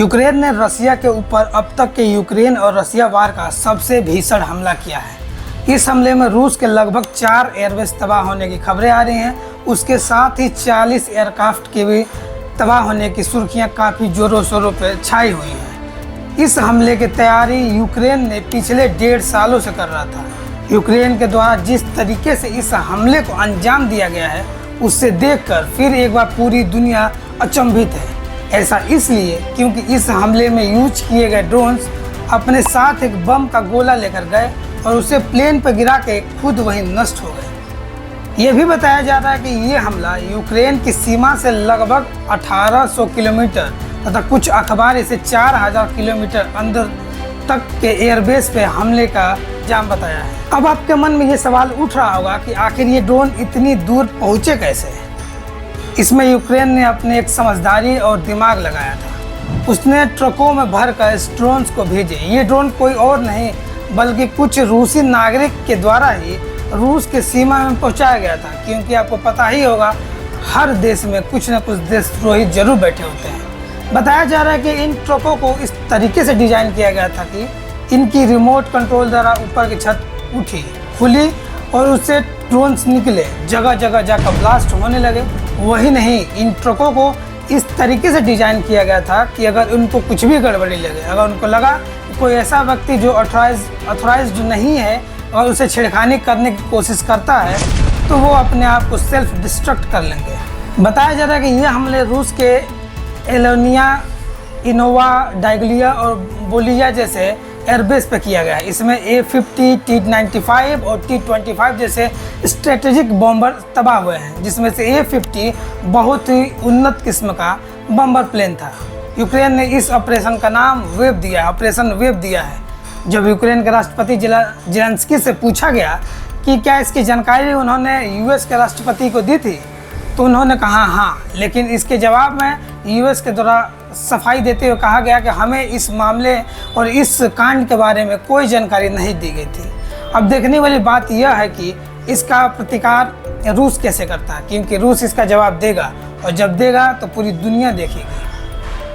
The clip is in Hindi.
यूक्रेन ने रसिया के ऊपर अब तक के यूक्रेन और रसिया वार का सबसे भीषण हमला किया है। इस हमले में रूस के लगभग 4 एयरबेस तबाह होने की खबरें आ रही हैं। उसके साथ ही 40 एयरक्राफ्ट के भी तबाह होने की सुर्खियां काफ़ी जोरों शोरों पर छाई हुई हैं। इस हमले की तैयारी यूक्रेन ने पिछले 1.5 सालों से कर रहा था। यूक्रेन के द्वारा जिस तरीके से इस हमले को अंजाम दिया गया है, उससे देखकर फिर एक बार पूरी दुनिया अचंभित है। ऐसा इसलिए क्योंकि इस हमले में यूज किए गए ड्रोन्स अपने साथ एक बम का गोला लेकर गए और उसे प्लेन पर गिरा के खुद वहीं नष्ट हो गए। ये भी बताया जा रहा है कि ये हमला यूक्रेन की सीमा से लगभग 1800 किलोमीटर तथा कुछ अखबार इसे 4000 किलोमीटर अंदर तक के एयरबेस पे हमले का इल्जाम बताया है। अब आपके मन में ये सवाल उठ रहा होगा कि आखिर ये ड्रोन इतनी दूर पहुँचे कैसे। इसमें यूक्रेन ने अपने एक समझदारी और दिमाग लगाया था। उसने ट्रकों में भरकर इस ड्रोन्स को भेजे। ये ड्रोन कोई और नहीं बल्कि कुछ रूसी नागरिक के द्वारा ही रूस के सीमा में पहुंचाया गया था, क्योंकि आपको पता ही होगा हर देश में कुछ न कुछ देशद्रोही जरूर बैठे होते हैं। बताया जा रहा है कि इन ट्रकों को इस तरीके से डिजाइन किया गया था कि इनकी रिमोट कंट्रोल द्वारा ऊपर की छत उठी, खुली और उससे ड्रोन्स निकले, जगह जगह जाकर ब्लास्ट होने लगे। वही नहीं, इन ट्रकों को इस तरीके से डिजाइन किया गया था कि अगर उनको कुछ भी गड़बड़ी लगे, अगर उनको लगा कि कोई ऐसा व्यक्ति जो ऑथराइज्ड नहीं है और उसे छेड़खानी करने की कोशिश करता है, तो वो अपने आप को सेल्फ डिस्ट्रक्ट कर लेंगे। बताया जा रहा है कि ये हमले रूस के एलोनिया, इनोवा, डाइग्लिया और बोलिया जैसे एयरबेस पे किया गया है। इसमें A-50, T-95 और T-25 जैसे स्ट्रेटेजिक बॉम्बर तबाह हुए हैं, जिसमें से A-50 बहुत ही उन्नत किस्म का बॉम्बर प्लेन था। यूक्रेन ने इस ऑपरेशन का नाम ऑपरेशन वेव दिया है। जब यूक्रेन के राष्ट्रपति ज़ेलेंस्की से पूछा गया कि क्या इसकी जानकारी उन्होंने US के राष्ट्रपति को दी थी, तो उन्होंने कहा हाँ, लेकिन इसके जवाब में US के द्वारा सफाई देते हुए कहा गया कि हमें इस मामले और इस कांड के बारे में कोई जानकारी नहीं दी गई थी। अब देखने वाली बात यह है कि इसका प्रतिकार रूस कैसे करता है, क्योंकि रूस इसका जवाब देगा और जब देगा तो पूरी दुनिया देखेगी।